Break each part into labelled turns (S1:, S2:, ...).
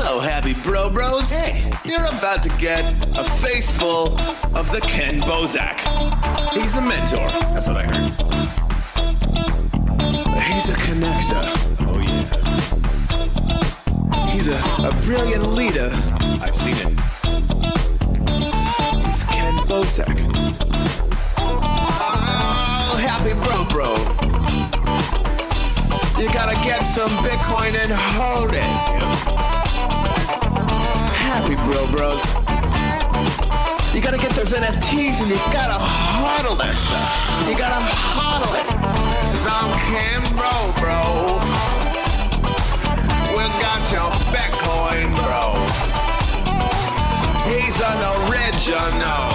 S1: Hello, happy bros. Hey, you're about to get a face full of the Ken Bozak. He's a mentor. That's what I heard. He's a connector. Oh, yeah. He's a brilliant leader. I've seen it. He's Ken Bozak. Oh, happy bro. You gotta get some Bitcoin and hold it. Happy bros. You gotta get those NFTs and you gotta hodl that stuff. You gotta hodl it. 'Cause I'm Ken bro. We got your Bitcoin, bro. He's an original.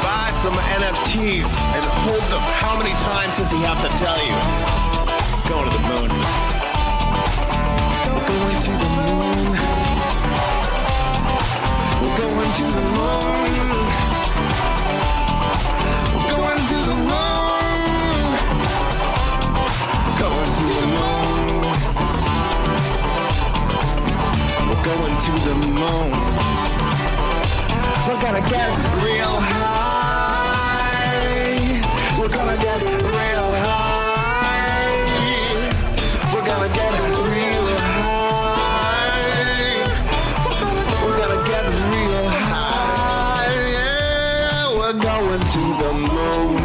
S1: Buy some NFTs and hold them. How many times does he have to tell you? Going to the moon. We're going to the moon. We're going to the moon. We're going to the moon. Going to the moon. We're going to the moon. We're gonna get real high. We're gonna get real high. We're gonna get real high. We're gonna get real high. Yeah, we're going to the moon.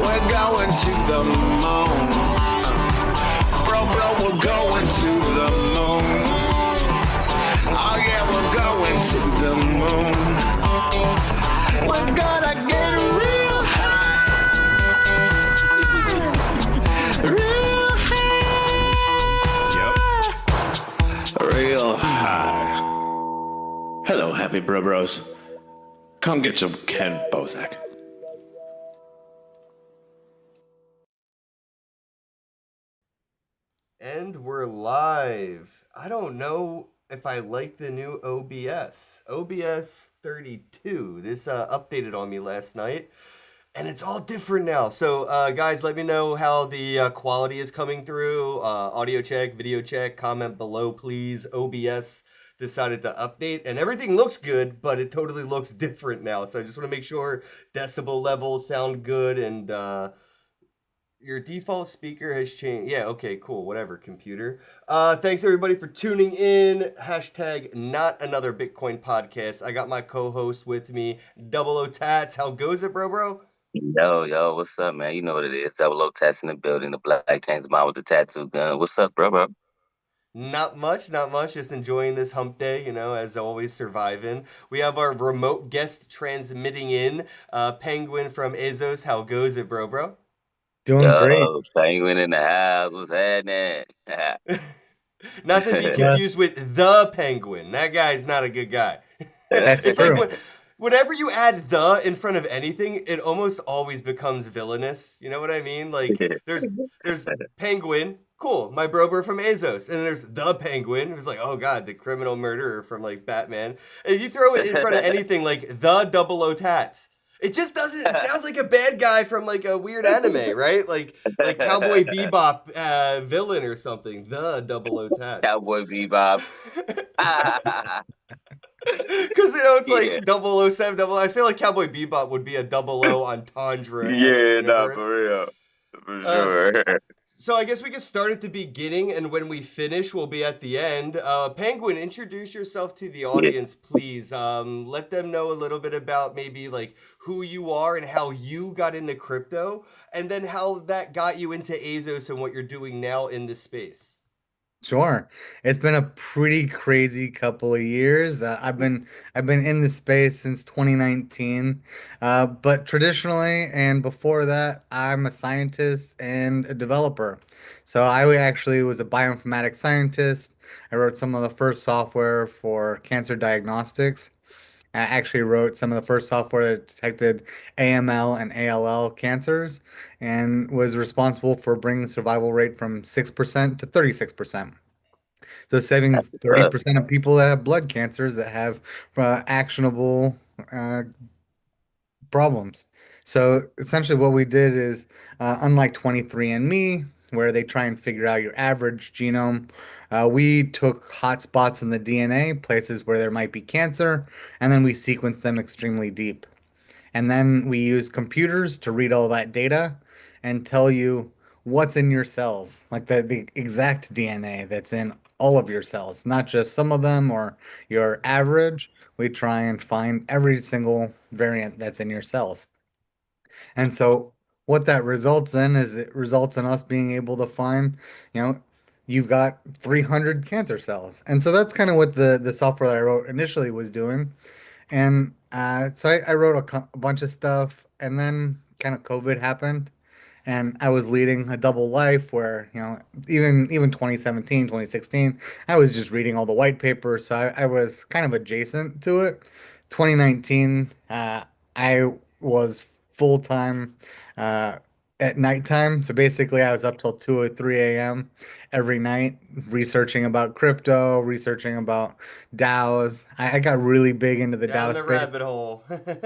S1: We're going to the moon. Bro, we're going to the moon. Oh yeah, we're going to the moon. We're gonna get real high. Real high. Yep. Real high. Hello, happy bros. Come get some Ken Bozak.
S2: And we're live. I don't know if I like the new OBS. OBS 32. This updated on me last night. And it's all different now. So, guys, let me know how the quality is coming through. Audio check, video check, comment below, please. OBS decided to update. And everything looks good, but it totally looks different now. So I just want to make sure decibel levels sound good and... your default speaker has changed. Yeah, okay, cool. Whatever, computer. Thanks, everybody, for tuning in. Hashtag not another Bitcoin podcast. I got my co-host with me, Double O Tats. How goes it, bro?
S3: Yo, what's up, man? You know what it is. Double O Tats in the building. The Black Chains mom with the tattoo gun. What's up, bro?
S2: Not much. Just enjoying this hump day, as always, surviving. We have our remote guest transmitting in, Penguin from Azos. How goes it, bro?
S4: Doing great.
S3: Penguin in the house. What's happening?
S2: Not to be confused with the Penguin. That guy's not a good guy.
S4: That's
S2: It's
S4: true.
S2: like whenever you add the in front of anything, it almost always becomes villainous. You know what I mean? Like there's Penguin, cool, my bro from Azos, and then there's the Penguin, who's like, oh god, the criminal murderer from like Batman. And if you throw it in front of anything like the Double O Tats, it just doesn't. It sounds like a bad guy from like a weird anime, right? Like Cowboy Bebop villain or something. The Double O Tats.
S3: Cowboy Bebop.
S2: Because it's like 007, I feel like Cowboy Bebop would be a 00 entendre.
S3: Yeah, nah, for real. For sure.
S2: So I guess we can start at the beginning, and when we finish, we'll be at the end. Penguin, introduce yourself to the audience, please. Let them know a little bit about maybe like who you are and how you got into crypto, and then how that got you into Azos and what you're doing now in this space.
S4: Sure. It's been a pretty crazy couple of years. I've been in the space since 2019. But traditionally and before that, I'm a scientist and a developer. So I actually was a bioinformatics scientist. I wrote some of the first software for cancer diagnostics. I actually wrote some of the first software that detected AML and ALL cancers and was responsible for bringing the survival rate from 6% to 36%. So saving 30% of people that have blood cancers that have actionable problems. So essentially what we did is, unlike 23andMe, where they try and figure out your average genome. We took hotspots in the DNA, places where there might be cancer, and then we sequenced them extremely deep. And then we use computers to read all that data and tell you what's in your cells, like the exact DNA that's in all of your cells, not just some of them or your average. We try and find every single variant that's in your cells. And so what that results in is it results in us being able to find, you know, you've got 300 cancer cells. And so that's kind of what the software that I wrote initially was doing. And so I wrote a bunch of stuff, and then kind of COVID happened, and I was leading a double life where, even 2017, 2016, I was just reading all the white papers, so I was kind of adjacent to it. 2019, I was full time uh, at nighttime, so basically I was up till 2 or 3 a.m. every night researching about crypto, researching about DAOs. I got really big into the
S2: Down
S4: DAO
S2: the
S4: space.
S2: rabbit hole.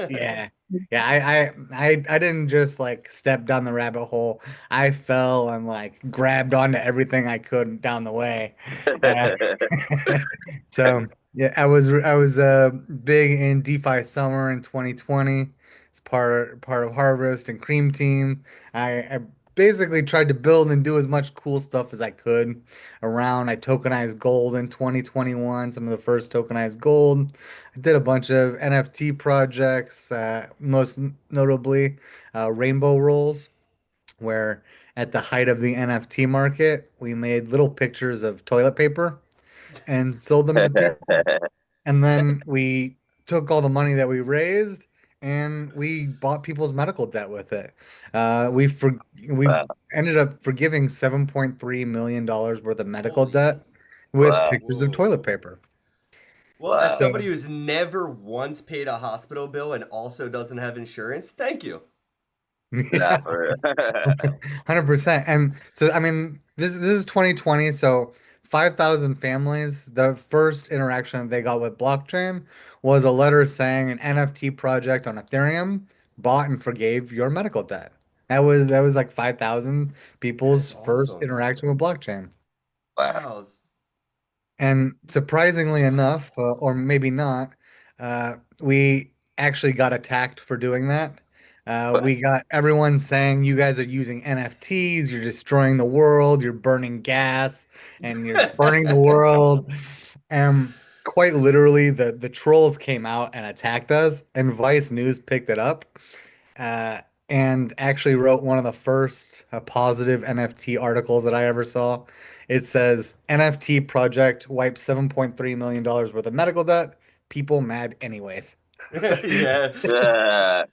S4: Yeah. Yeah, I didn't just like step down the rabbit hole. I fell and like grabbed onto everything I could down the way. Uh, so yeah, I was big in DeFi Summer in 2020. It's part of Harvest and Cream Team. I basically tried to build and do as much cool stuff as I could around. I tokenized gold in 2021, some of the first tokenized gold. I did a bunch of NFT projects, most notably Rainbow Rolls, where at the height of the NFT market, we made little pictures of toilet paper and sold them to people. And then we took all the money that we raised and we bought people's medical debt with it. We
S3: Wow.
S4: ended up forgiving $7.3 million worth of medical
S2: Holy.
S4: debt with
S3: Wow.
S4: pictures of
S2: Whoa.
S4: toilet paper.
S2: Well, as
S3: Wow.
S2: somebody
S4: So
S2: who's never once paid a hospital bill and also doesn't have insurance, thank you.
S3: Nah,
S4: yeah.
S3: for real.
S4: 100%. And so, I mean, this is 2020, so 5,000 families, the first interaction that they got with blockchain was a letter saying an NFT project on Ethereum bought and forgave your medical debt. That was like 5,000 people's
S2: That's
S4: first
S2: awesome.
S4: interaction with blockchain.
S3: Wow.
S2: Wow.
S4: And surprisingly enough, or maybe not, we actually got attacked for doing that.
S3: Wow.
S4: We got everyone saying you guys are using NFTs, you're destroying the world, you're burning gas, and you're burning the world. And quite literally, the trolls came out and attacked us, and Vice News picked it up uh, and actually wrote one of the first positive NFT articles that I ever saw. It says NFT project wipes $7.3 million worth of medical debt. People mad anyways.
S2: Yeah.
S3: Uh,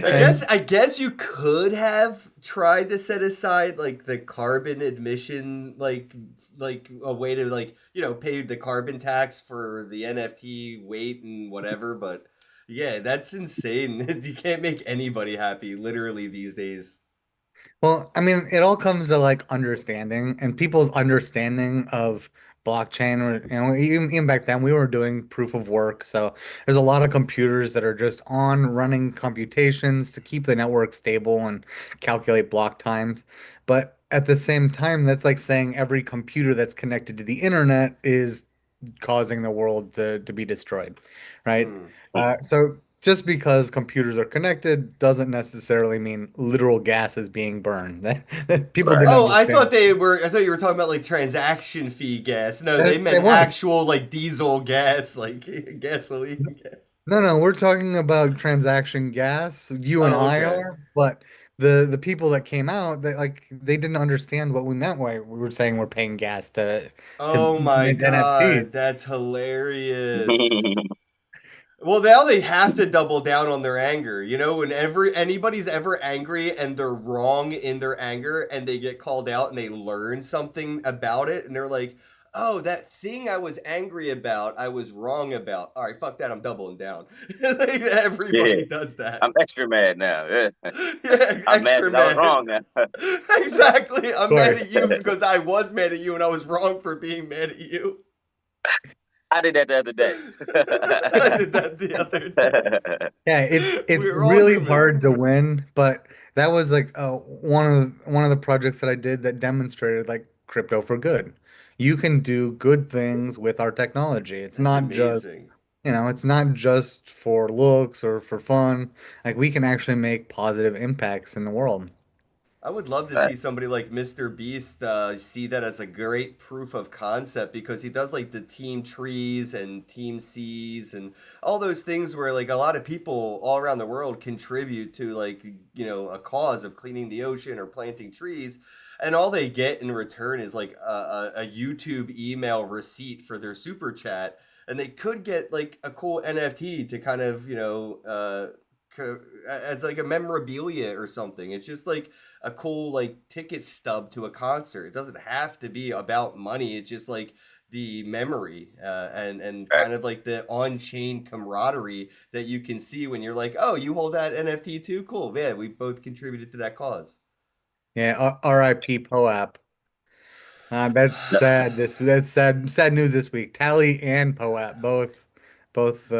S2: I
S3: man.
S2: guess
S4: And
S2: I guess you could have tried to set aside like the carbon admission like a way to pay the carbon tax for the NFT weight and whatever, but yeah, that's insane. You can't make anybody happy literally these days.
S4: well, I mean, it all comes to like understanding and people's understanding of blockchain. Or, even back then, we were doing proof of work. So there's a lot of computers that are just on running computations to keep the network stable and calculate block times. But at the same time, that's like saying every computer that's connected to the internet is causing the world to be destroyed, right?
S2: Hmm.
S4: So just because computers are connected doesn't necessarily mean literal gas is being burned. That people
S3: Right.
S4: didn't
S2: Oh,
S4: understand.
S2: I thought you were talking about like transaction fee gas. No, they
S4: It
S2: meant
S4: was.
S2: actual like diesel gas, like gasoline gas.
S4: No, no, we're talking about transaction gas. You and
S2: Oh,
S4: I
S2: okay.
S4: are, but the people that came out, they didn't understand what we meant. Why we were saying we're paying gas to
S2: Oh my
S4: mint NFTs.
S2: God, that's hilarious. Well, now they have to double down on their anger. You know, whenever anybody's ever angry and they're wrong in their anger and they get called out and they learn something about it and they're like, oh, that thing I was angry about, I was wrong about. All right, fuck that, I'm doubling down. Like,
S3: Yeah.
S2: everybody does that.
S3: I'm extra mad now. Yeah.
S2: Yeah,
S3: I'm mad
S2: extra
S3: because I was
S2: mad.
S3: wrong now.
S2: Exactly.
S4: Of
S2: I'm mad
S4: course.
S2: at you because I was mad at you and I was wrong for being mad at you.
S3: I did that the other day.
S2: I did that the other day.
S4: Yeah, it's
S2: We're all
S4: really
S2: human.
S4: hard to win, but that was like one of the projects that I did that demonstrated like crypto for good. You can do good things with our technology. It's
S2: That's
S4: not just,
S2: amazing.
S4: it's not just for looks or for fun. Like we can actually make positive impacts in the world.
S2: I would love to
S3: Right.
S2: see somebody like Mr. Beast see that as a great proof of concept because he does like the team trees and team seas and all those things where like a lot of people all around the world contribute to like a cause of cleaning the ocean or planting trees, and all they get in return is like a YouTube email receipt for their super chat, and they could get like a cool NFT to kind of as like a memorabilia or something. It's just like a cool like ticket stub to a concert. It doesn't have to be about money. It's just like the memory and
S3: Right.
S2: kind of like the on-chain camaraderie that you can see when you're like, oh, you hold that NFT too? Cool, man. We both contributed to that cause.
S4: Yeah, RIP POAP. That's
S3: No,
S4: sad. That's sad news this week. Tally and POAP both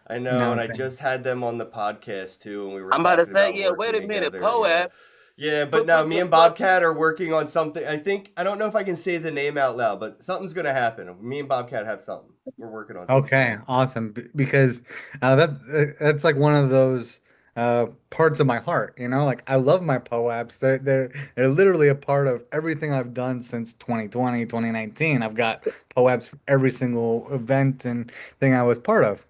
S2: I know, and I
S4: announcing.
S2: just had them on the podcast too, and we were
S3: I'm about to
S2: talking
S3: say,
S2: about
S3: yeah. Wait
S2: working
S3: a minute,
S2: together. Yeah.
S3: Poab.
S2: Yeah, but
S3: Put
S2: now
S3: put
S2: me
S3: put
S2: and
S3: put.
S2: Bobcat are working on something. I don't know if I can say the name out loud, but something's gonna happen. Me and Bobcat have something. We're working on something.
S4: Okay, awesome. Because that's like one of those parts of my heart, Like I love my POAPs. They're literally a part of everything I've done since 2020, 2019. I've got POAPs for every single event and thing I was part of.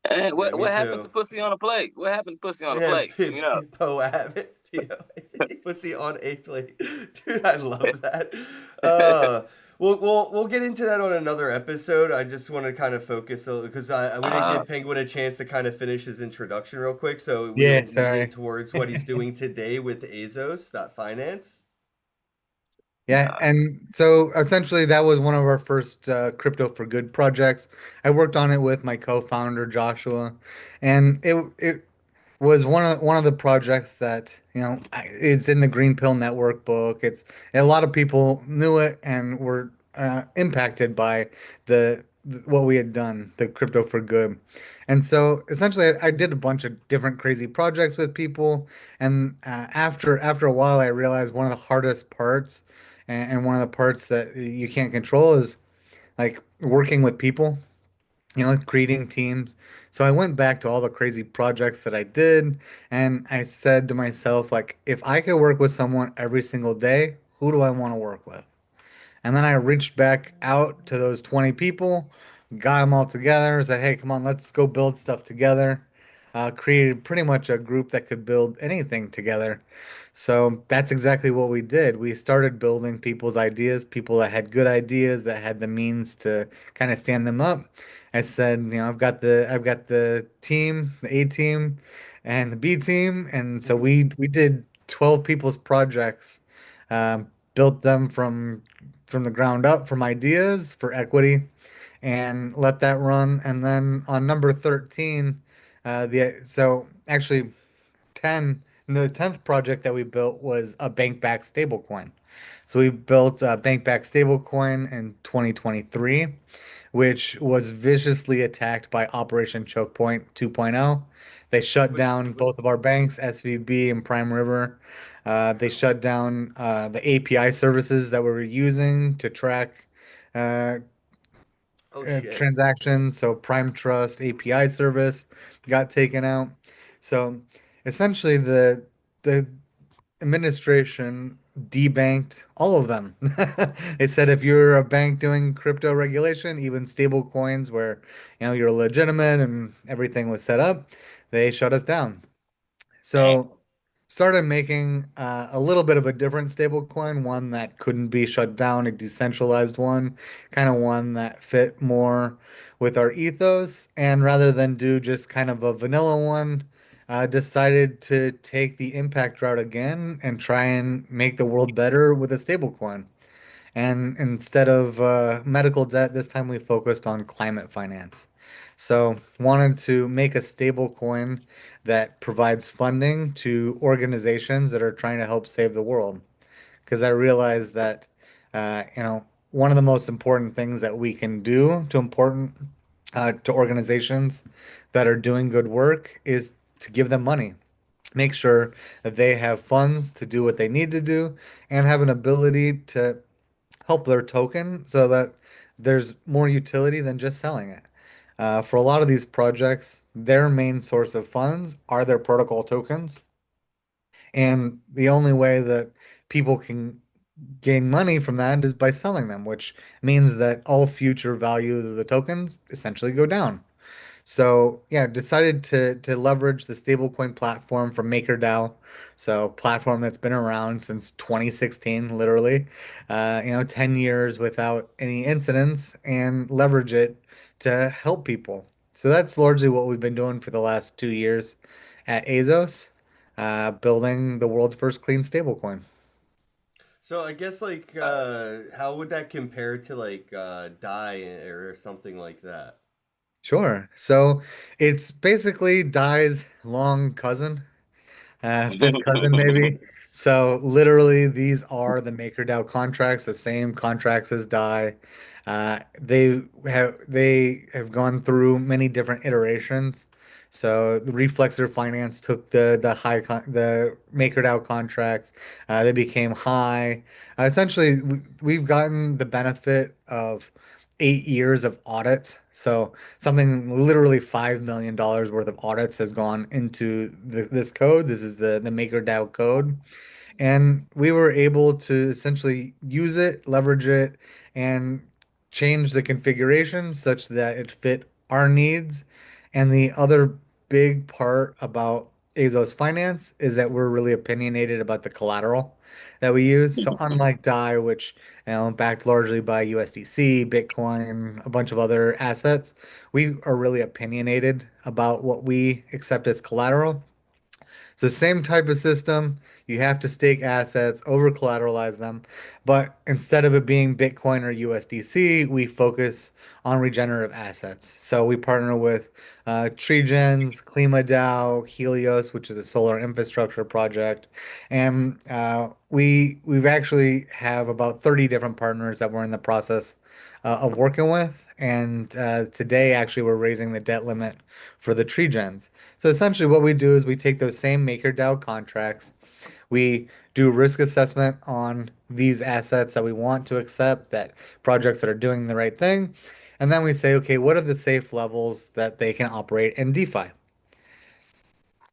S3: And
S2: Yeah, me
S3: what happened to
S2: too.
S3: Pussy on a Plate? What happened to Pussy on a
S2: Yeah,
S3: Plate? You know.
S2: Poab. Pussy on a plate. Dude, I love that. Uh, we'll get into that on another episode. I just want to kind of focus because we didn't
S3: Uh,
S2: give Penguin a chance to kind of finish his introduction real quick. So we
S4: Yeah,
S2: were leading
S4: sorry.
S2: towards what he's doing today with Azos.Finance.
S4: Yeah,
S3: uh,
S4: and so essentially that was one of our first crypto for good projects. I worked on it with my co-founder Joshua, and it was one of the projects that, it's in the Green Pill Network book. It's a lot of people knew it and were impacted by what we had done, the crypto for good. And so essentially I did a bunch of different crazy projects with people, and after a while I realized one of the hardest parts and one of the parts that you can't control is like working with people, creating teams. So I went back to all the crazy projects that I did, and I said to myself, like, if I could work with someone every single day, who do I want to work with? And then I reached back out to those 20 people, got them all together, said, hey, come on, let's go build stuff together. Created pretty much a group that could build anything together. So that's exactly what we did. We started building people's ideas, people that had good ideas, that had the means to kind of stand them up. I said, I've got the team, the A team and the B team. And so we did 12 people's projects, built them from the ground up from ideas for equity and let that run. And then on number 13, so actually 10, the 10th project that we built was a bank-backed stablecoin. So we built a bank-backed stablecoin in 2023, which was viciously attacked by Operation Choke Point 2.0. They shut
S2: Was
S4: down
S2: was
S4: both of our banks, SVB and Prime River. They shut down the API services that we were using to track uh,
S2: oh shit.
S4: transactions. So Prime Trust API service got taken out. So essentially, the administration debanked all of them. They said if you're a bank doing crypto regulation, even stable coins where you're legitimate and everything was set up, they shut us down.
S3: dang.
S4: So started making a little bit of a different stable coin, one that couldn't be shut down, a decentralized one, kind of one that fit more with our ethos. And rather than do just kind of a vanilla one, decided to take the impact route again and try and make the world better with a stable coin. And instead of medical debt, this time we focused on climate finance. So, wanted to make a stable coin that provides funding to organizations that are trying to help save the world. Because I realized that, one of the most important things that we can do to organizations that are doing good work is to give them money. make sure that they have funds to do what they need to do and have an ability to help their token so that there's more utility than just selling it. For a lot of these projects, their main source of funds are their protocol tokens. And the only way that people can gain money from that is by selling them, which means that all future value of the tokens essentially go down. So yeah, decided to leverage the stablecoin platform from MakerDAO. So platform that's been around since 2016, literally, 10 years without any incidents, and leverage it to help people. So that's largely what we've been doing for the last 2 years at Azos, building the world's first clean stablecoin.
S2: So I guess like how would that compare to like Dai or something like that?
S4: Sure. So it's basically Dai's long cousin. Fifth cousin maybe. So literally, these are the MakerDAO contracts, the same contracts as Dai. They have gone through many different iterations. So the Reflexer Finance took the MakerDAO contracts. They became High. Essentially, we've gotten the benefit of 8 years of audits. So something literally $5 million worth of audits has gone into this code. This is the MakerDAO code. And we were able to essentially use it, leverage it, and change the configuration such that it fit our needs. And the other big part about Azos.Finance is that we're really opinionated about the collateral that we use. So unlike DAI, which backed largely by USDC, Bitcoin, a bunch of other assets, we are really opinionated about what we accept as collateral. So same type of system. You have to stake assets, over collateralize them, but instead of it being Bitcoin or USDC, we focus on regenerative assets. So we partner with TreeGens, KlimaDAO, Helios, which is a solar infrastructure project, and we've actually have about 30 different partners that we're in the process of working with. And today, actually, we're raising the debt limit for the TreeGens. So essentially, what we do is we take those same MakerDAO contracts, we do risk assessment on these assets that we want to accept, that projects that are doing the right thing, and then we say, okay, what are the safe levels that they can operate in DeFi?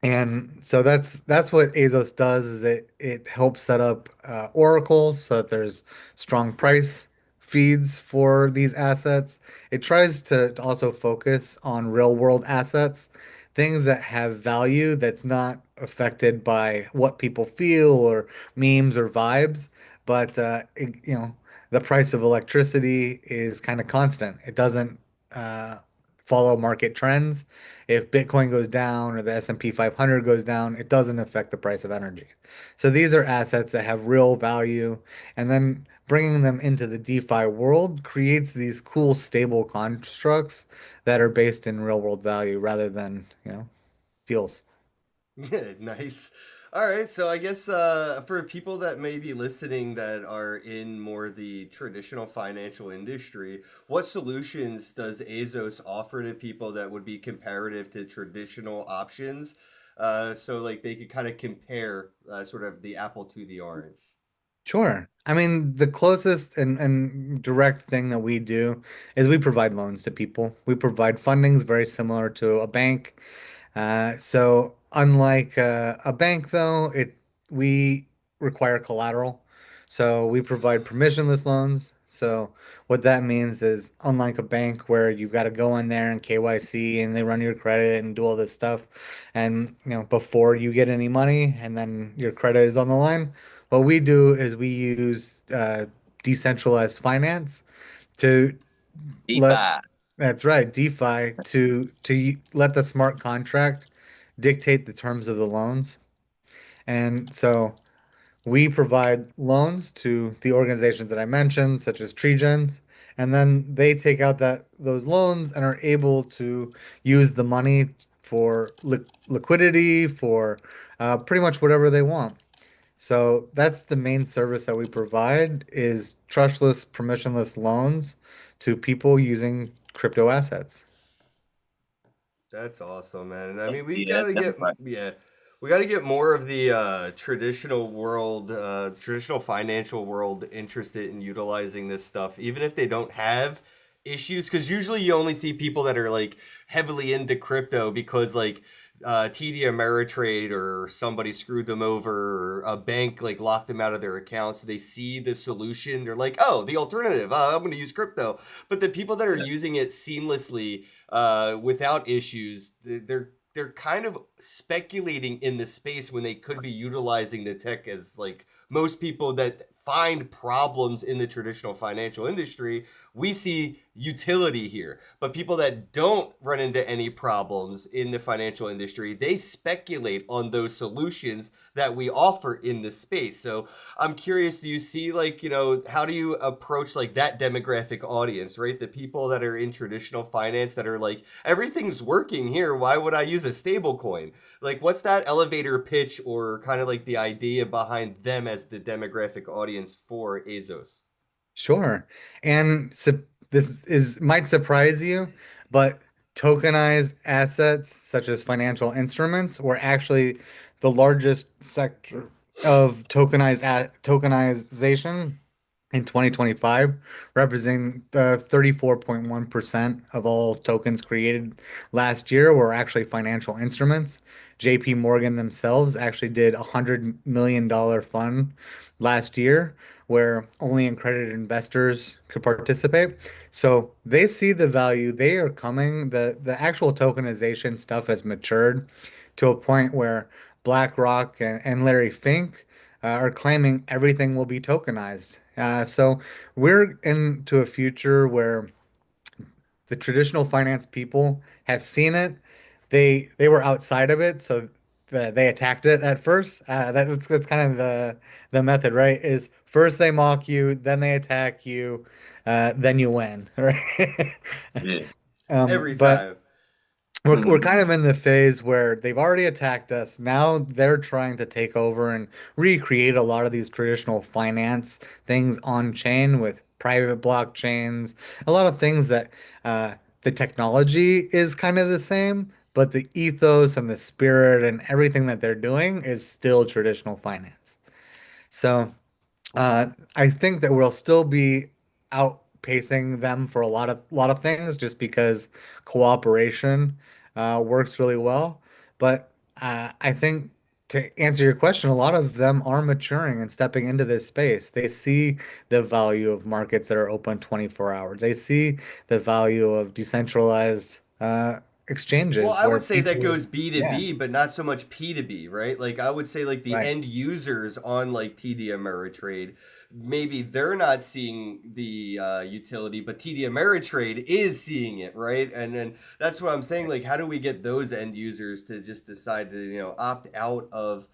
S4: And so that's what Azos does is it helps set up oracles so that there's strong price feeds for these assets. It tries to also focus on real world assets, things that have value that's not affected by what people feel or memes or vibes, but the price of electricity is kind of constant. It doesn't uh, follow market trends. If Bitcoin goes down or the S&P 500 goes down, it doesn't affect the price of energy. So these are assets that have real value, and then bringing them into the DeFi world creates these cool stable constructs that are based in real world value rather than, feels.
S2: Yeah, nice. All right, so I guess for people that may be listening that are in more the traditional financial industry, what solutions does Azos offer to people that would be comparative to traditional options? So like they could kind of compare sort of the apple to the orange.
S4: Sure. I mean, the closest and direct thing that we do is we provide loans to people. We provide fundings very similar to a bank. So unlike a bank, though, it we require collateral. So we provide permissionless loans. So what that means is, unlike a bank where you've got to go in there and KYC and they run your credit and do all this stuff, and before you get any money, and then your credit is on the line. What we do is we use decentralized finance to let
S3: DeFi.
S4: that's right, DeFi to let the smart contract dictate the terms of the loans. And so we provide loans to the organizations that I mentioned, such as TreeGens, and then they take out those loans and are able to use the money for liquidity, for pretty much whatever they want. So that's the main service that we provide is trustless, permissionless loans to people using crypto assets.
S2: That's awesome, man. And I mean, we
S3: Yeah,
S2: gotta
S3: that's
S2: get
S3: definitely fun.
S2: yeah. We got to get more of the traditional world, traditional financial world interested in utilizing this stuff, even if they don't have issues. Because usually you only see people that are like heavily into crypto because like TD Ameritrade or somebody screwed them over, or a bank like locked them out of their accounts. They see the solution. They're like, oh, the alternative. I'm going to use crypto. But the people that are using it seamlessly without issues, they're kind of speculating in the space when they could be utilizing the tech as like most people that find problems in the traditional financial industry, we see utility here. But people that don't run into any problems in the financial industry, they speculate on those solutions that we offer in this space. So I'm curious, do you see like, how do you approach like that demographic audience, right? The people that are in traditional finance that are like, everything's working here. Why would I use a stable coin? Like, what's that elevator pitch or kind of like the idea behind them as the demographic audience for Azos?
S4: Sure. And this is might surprise you, but tokenized assets such as financial instruments were actually the largest sector of tokenization in 2025, representing 34.1% of all tokens created last year were actually financial instruments. JP Morgan themselves actually did a $100 million fund last year where only accredited investors could participate. So they see the value. They are coming. The actual tokenization stuff has matured to a point where BlackRock and Larry Fink are claiming everything will be tokenized. So we're into a future where the traditional finance people have seen it. They were outside of it, so they attacked it at first. That's kind of the method, right? Is first they mock you, then they attack you, then you win, right?
S3: Yeah.
S2: Every
S4: But
S2: time.
S4: we're kind of in the phase where they've already attacked us. Now they're trying to take over and recreate a lot of these traditional finance things on chain with private blockchains, a lot of things that the technology is kind of the same, but the ethos and the spirit and everything that they're doing is still traditional finance. So I think that we'll still be outpacing them for a lot of things just because cooperation works really well. But I think to answer your question, a lot of them are maturing and stepping into this space. They see the value of markets that are open 24 hours. They see the value of decentralized
S2: Well,
S4: exchanges
S2: I
S4: where
S2: would say that
S4: people,
S2: goes B to
S4: yeah,
S2: B, but not so much P to B, right? Like I would say like the
S4: right.
S2: end users on like TD Ameritrade, maybe they're not seeing the utility, but TD Ameritrade is seeing it, right? And then that's what I'm saying. Like, how do we get those end users to just decide to, opt out of,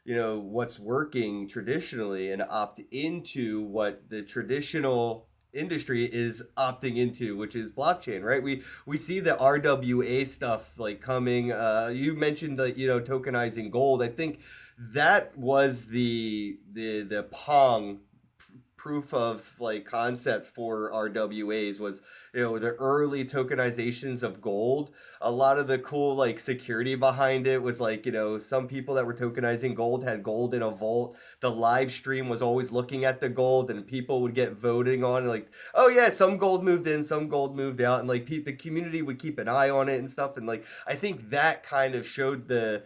S2: what's working traditionally and opt into what the traditional industry is opting into, which is blockchain, right? We see the RWA stuff like coming. You mentioned that tokenizing gold. I think that was the Pong proof of like concept for RWAs was the early tokenizations of gold. A lot of the cool like security behind it was like some people that were tokenizing gold had gold in a vault. The live stream was always looking at the gold and people would get voting on like, oh yeah, some gold moved in, some gold moved out, and like the community would keep an eye on it and stuff. And like I think that kind of showed the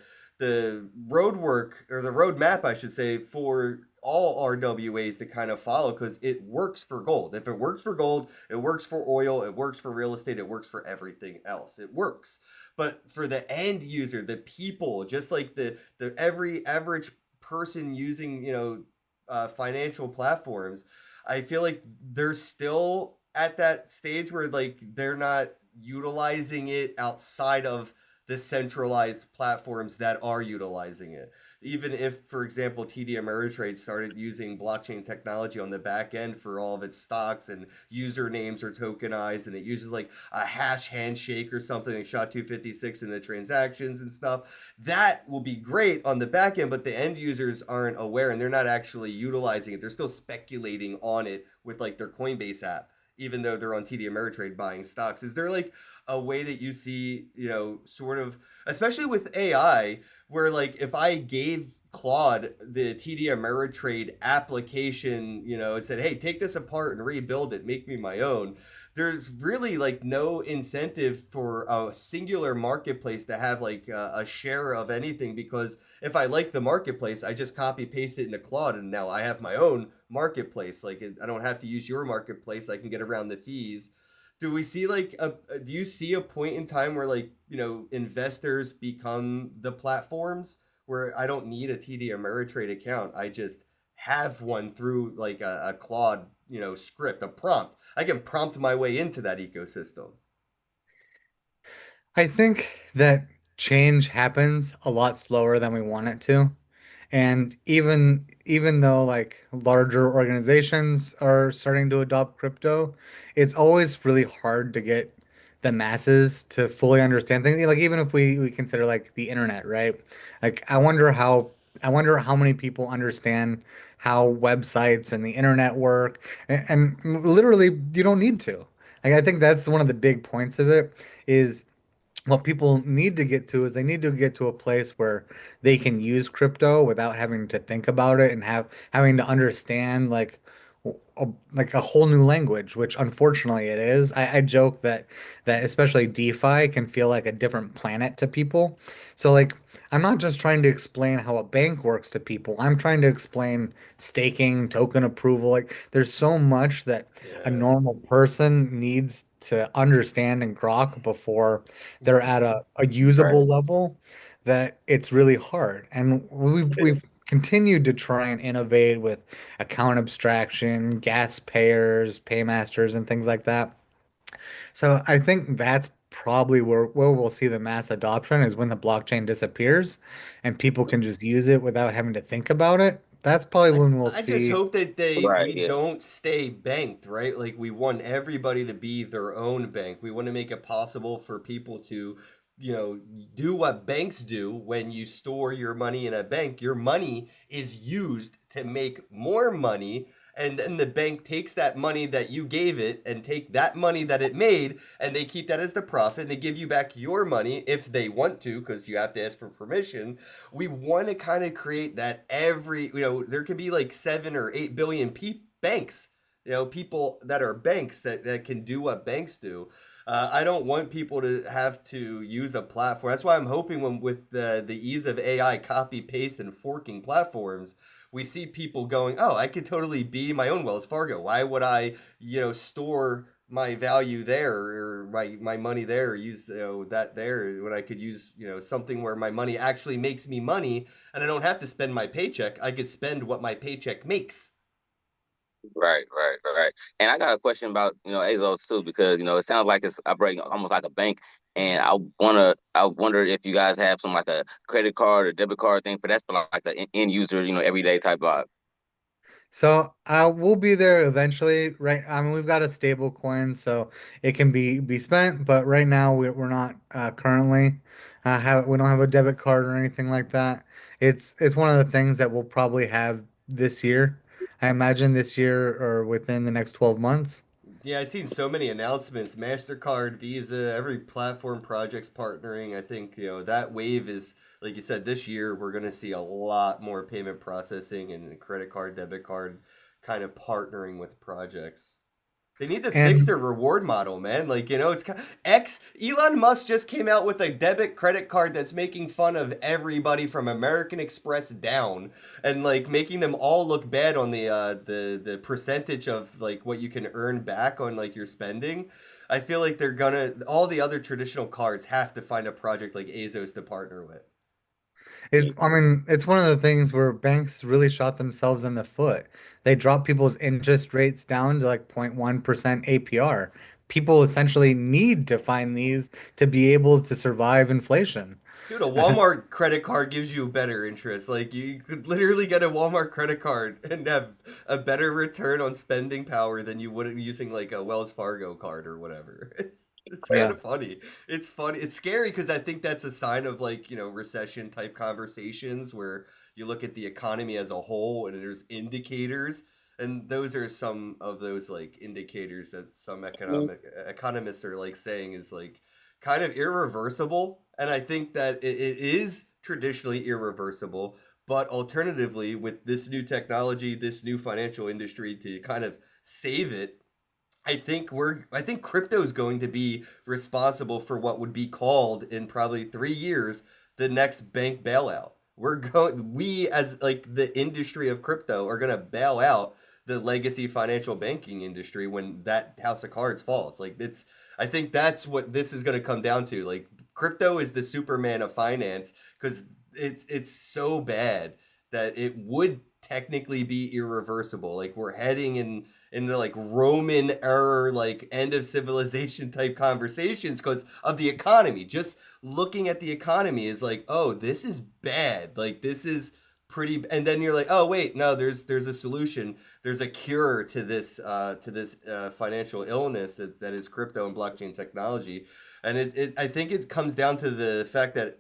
S2: road work or the roadmap, I should say, for all RWAs to kind of follow because it works for gold. If it works for gold, it works for oil, it works for real estate, it works for everything else. It works. But for the end user, the people, just like the every average person using, financial platforms, I feel like they're still at that stage where like they're not utilizing it outside of the centralized platforms that are utilizing it. Even if, for example, TD Ameritrade started using blockchain technology on the back end for all of its stocks and usernames are tokenized and it uses like a hash handshake or something like SHA-256 in the transactions and stuff, that will be great on the back end, but the end users aren't aware and they're not actually utilizing it. They're still speculating on it with like their Coinbase app even though they're on TD Ameritrade buying stocks. Is there like a way that you see, sort of, especially with AI, where like if I gave Claude the TD Ameritrade application, and said, "Hey, take this apart and rebuild it, make me my own." There's really like no incentive for a singular marketplace to have like a share of anything, because if I like the marketplace, I just copy paste it into Claude and now I have my own marketplace. Like I don't have to use your marketplace. I can get around the fees. Do we see like do you see a point in time where like, investors become the platforms where I don't need a TD Ameritrade account? I just have one through like a Claude, script, a prompt. I can prompt my way into that ecosystem.
S4: I think that change happens a lot slower than we want it to. And even though like larger organizations are starting to adopt crypto, it's always really hard to get the masses to fully understand things. Like even if we consider like the internet, right? Like I wonder how many people understand how websites and the internet work. And literally you don't need to. Like I think that's one of the big points of it is what people need to get to is they need to get to a place where they can use crypto without having to think about it and having to understand like a whole new language, which unfortunately it is. I joke that especially DeFi can feel like a different planet to people. So like I'm not just trying to explain how a bank works to people. I'm trying to explain staking, token approval. Like there's so much that a
S2: Yeah.
S4: normal person needs to understand and grok before they're at a
S3: Right.
S4: usable level that it's really hard. And we've continued to try and innovate with account abstraction, gas payers, paymasters, and things like that. So I think that's probably where we'll see the mass adoption is when the blockchain disappears and people can just use it without having to think about it. That's probably
S2: I,
S4: when we'll
S2: I just
S4: see.
S2: hope that
S3: Right.
S2: we
S3: Yeah.
S2: don't stay banked, right? Like we want everybody to be their own bank. We want to make it possible for people to, do what banks do. When you store your money in a bank, your money is used to make more money, and then the bank takes that money that you gave it and take that money that it made, and they keep that as the profit, and they give you back your money if they want to, because you have to ask for permission. We want to kind of create that there could be like 7 or 8 billion banks, people that are banks that can do what banks do. I don't want people to have to use a platform. That's why I'm hoping when with the ease of AI copy paste and forking platforms, we see people going, "Oh, I could totally be my own Wells Fargo. Why would I, store my value there, or my money there, or use, that there, when I could use, something where my money actually makes me money, and I don't have to spend my paycheck. I could spend what my paycheck makes."
S3: Right, right, right. And I got a question about, Azos too, because it sounds like it's operating almost like a bank. And I wonder if you guys have some like a credit card or debit card thing for that's for like the end user, everyday type vibe.
S4: So we'll be there eventually, right? I mean, we've got a stable coin, so it can be spent, but right now we're not currently we don't have a debit card or anything like that. It's one of the things that we'll probably have this year. I imagine this year or within the next 12 months.
S2: Yeah, I've seen so many announcements. MasterCard, Visa, every platform project's partnering. I think, that wave is, like you said, this year we're going to see a lot more payment processing and credit card, debit card kind of partnering with projects. They need to fix
S4: And
S2: their reward model, man. Like, it's kind X Elon Musk just came out with a debit credit card that's making fun of everybody from American Express down, and like making them all look bad on the percentage of like what you can earn back on like your spending. I feel like they're gonna all the other traditional cards have to find a project like Azos to partner with.
S4: I mean, it's one of the things where banks really shot themselves in the foot. They dropped people's interest rates down to like 0.1% APR. People essentially need to find these to be able to survive inflation.
S2: Dude, a Walmart credit card gives you better interest. Like you could literally get a Walmart credit card and have a better return on spending power than you would using like a Wells Fargo card or whatever. It's kind
S4: Yeah.
S2: of funny. It's funny. It's scary because I think that's a sign of like, recession type conversations where you look at the economy as a whole and there's indicators, and those are some of those like indicators that some economists are like saying is like kind of irreversible, and I think that it is traditionally irreversible. But alternatively, with this new technology, this new financial industry to kind of save it, I think crypto is going to be responsible for what would be called in probably 3 years the next bank bailout. We as like the industry of crypto are gonna bail out the legacy financial banking industry when that house of cards falls. Like it's I think that's what this is gonna come down to. Like crypto is the Superman of finance because it's so bad that it would technically be irreversible. Like we're heading in the like Roman era, like end of civilization type conversations because of the economy. Just looking at the economy is like, oh, this is bad. Like this is pretty, and then you're like, oh wait, no, there's a solution. There's a cure to this financial illness that is crypto and blockchain technology, and I think it comes down to the fact that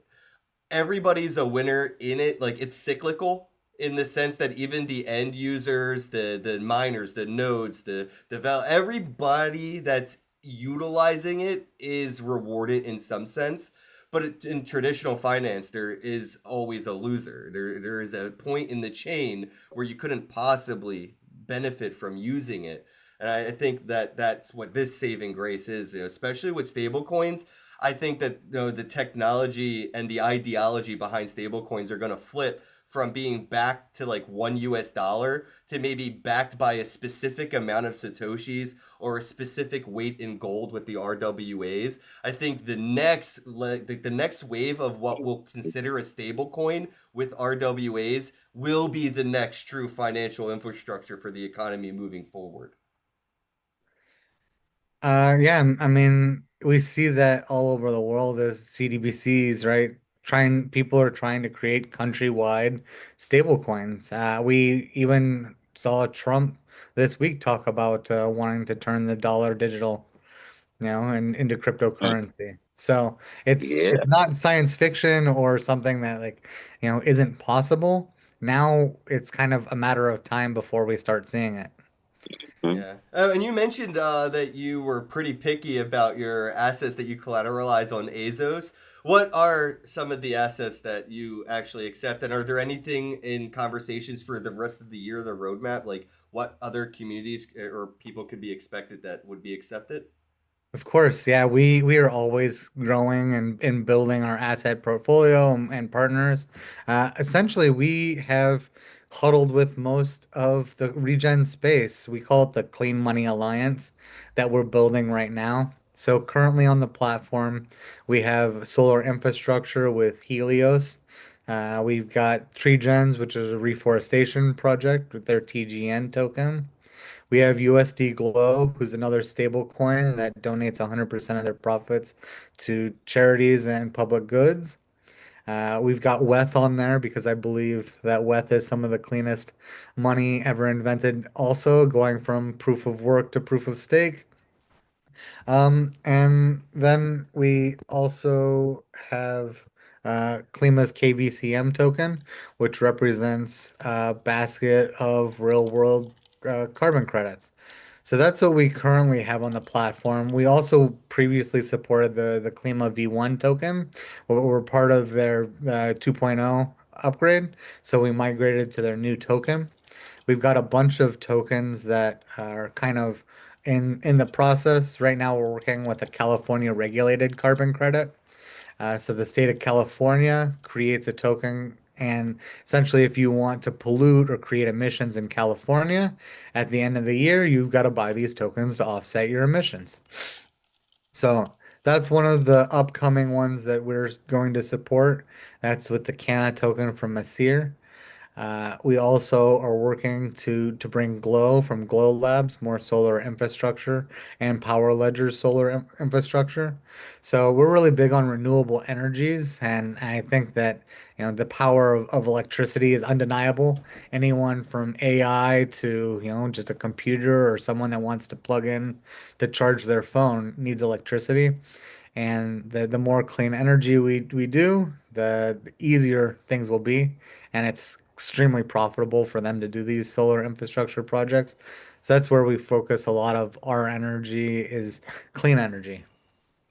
S2: everybody's a winner in it. Like it's cyclical in the sense that even the end users, the miners, the nodes, the develop, everybody that's utilizing it is rewarded in some sense. But in traditional finance, there is always a loser. There is a point in the chain where you couldn't possibly benefit from using it. And I think that that's what this saving grace is, you know, especially with stable coins. I think that you know, the technology and the ideology behind stablecoins are going to flip from being backed to like $1 to maybe backed by a specific amount of satoshis or a specific weight in gold with the RWAs. I think the next wave of what we'll consider a stablecoin with RWAs will be the next true financial infrastructure for the economy moving forward.
S4: Yeah, I mean, we see that all over the world as CDBCs, right? People are trying to create countrywide stable coins. We even saw Trump this week talk about wanting to turn the dollar digital, and into
S3: Mm.
S4: cryptocurrency. So it's
S3: Yeah.
S4: it's not science fiction or something that like, isn't possible. Now it's kind of a matter of time before we start seeing it.
S3: Mm.
S2: Yeah. And you mentioned that you were pretty picky about your assets that you collateralize on Azos. What are some of the assets that you actually accept? And are there anything in conversations for the rest of the year, the roadmap? Like what other communities or people could be expected that would be accepted?
S4: Of course, yeah, we are always growing and building our asset portfolio and partners. Essentially, we have huddled with most of the regen space. We call it the Clean Money Alliance that we're building right now. So currently on the platform, we have solar infrastructure with Helios. We've got Tree Gens, which is a reforestation project with their TGN token. We have USD Glow, who's another stable coin that donates 100% of their profits to charities and public goods. We've got WETH on there because I believe that WETH is some of the cleanest money ever invented, also going from proof of work to proof of stake. And then we also have Klima's KVCM token, which represents a basket of real world carbon credits. So that's what we currently have on the platform. We also previously supported the Klima V1 token. We're part of their 2.0 upgrade, so we migrated to their new token. We've got a bunch of tokens that are kind of in the process. Right now, we're working with a California regulated carbon credit. So the state of California creates a token, and essentially, if you want to pollute or create emissions in California, at the end of the year, you've got to buy these tokens to offset your emissions. So that's one of the upcoming ones that we're going to support. That's with the Cana token from Masir. We also are working to bring Glow from Glow Labs, more solar infrastructure, and Power Ledger's solar infrastructure. So we're really big on renewable energies, and I think that the power of electricity is undeniable. Anyone from AI to just a computer or someone that wants to plug in to charge their phone needs electricity. And the more clean energy we do, the easier things will be. And it's extremely profitable for them to do these solar infrastructure projects. So that's where we focus a lot of our energy is clean energy.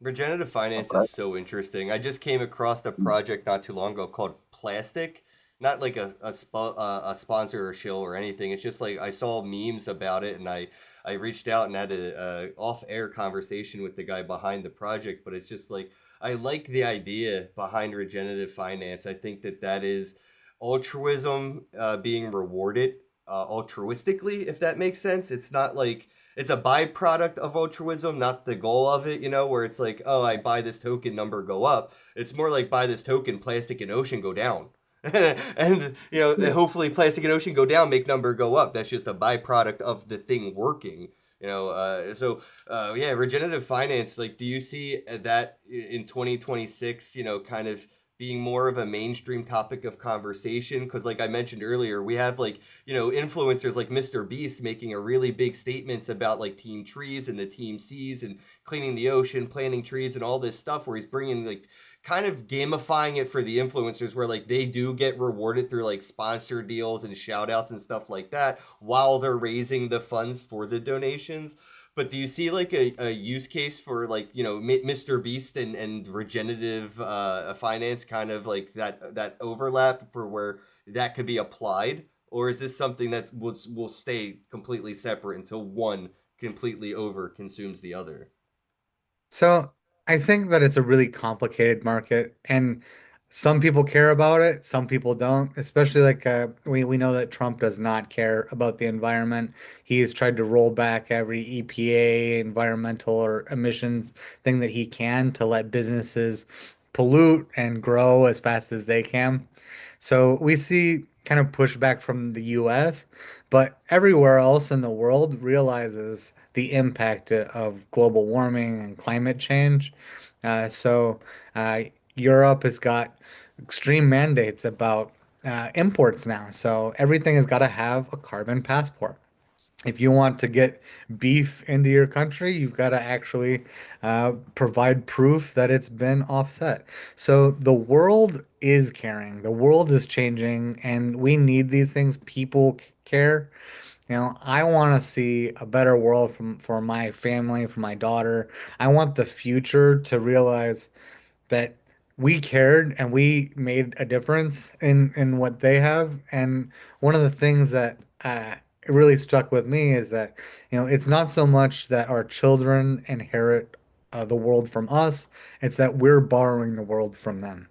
S2: Regenerative finance
S3: Okay.
S2: is so interesting. I just came across a project not too long ago called Plastic. Not like a sponsor or shill or anything. It's just like I saw memes about it, and I reached out and had a off air conversation with the guy behind the project. But it's just like I like the idea behind regenerative finance. I think that that is altruism being rewarded altruistically, if that makes sense. It's not like it's a byproduct of altruism, not the goal of it, where it's like, oh, I buy this token, number go up. It's more like buy this token, plastic and ocean go down. And
S3: Yeah.
S2: hopefully plastic and ocean go down, make number go up. That's just a byproduct of the thing working. Yeah, regenerative finance. Like, do you see that in 2026? Kind of being more of a mainstream topic of conversation, because like I mentioned earlier, we have like influencers like Mr. Beast making a really big statements about like team trees and the team seas and cleaning the ocean, planting trees and all this stuff, where he's bringing like kind of gamifying it for the influencers, where like they do get rewarded through like sponsor deals and shout outs and stuff like that while they're raising the funds for the donations. But do you see like a use case for like Mr. Beast and regenerative finance, kind of like that overlap for where that could be applied, or is this something that will stay completely separate until one completely over consumes the other?
S4: So I think that it's a really complicated market, and some people care about it, some people don't. Especially like we know that Trump does not care about the environment. He has tried to roll back every EPA environmental or emissions thing that he can to let businesses pollute and grow as fast as they can. So we see kind of pushback from the US, but everywhere else in the world realizes the impact of global warming and climate change. So Europe has got extreme mandates about imports now. So everything has got to have a carbon passport. If you want to get beef into your country, you've got to actually provide proof that it's been offset. So the world is caring, the world is changing, and we need these things. People care. I want to see a better world for my family, for my daughter. I want the future to realize that we cared and we made a difference in what they have. And one of the things that really stuck with me is that, it's not so much that our children inherit the world from us, it's that we're borrowing the world from them.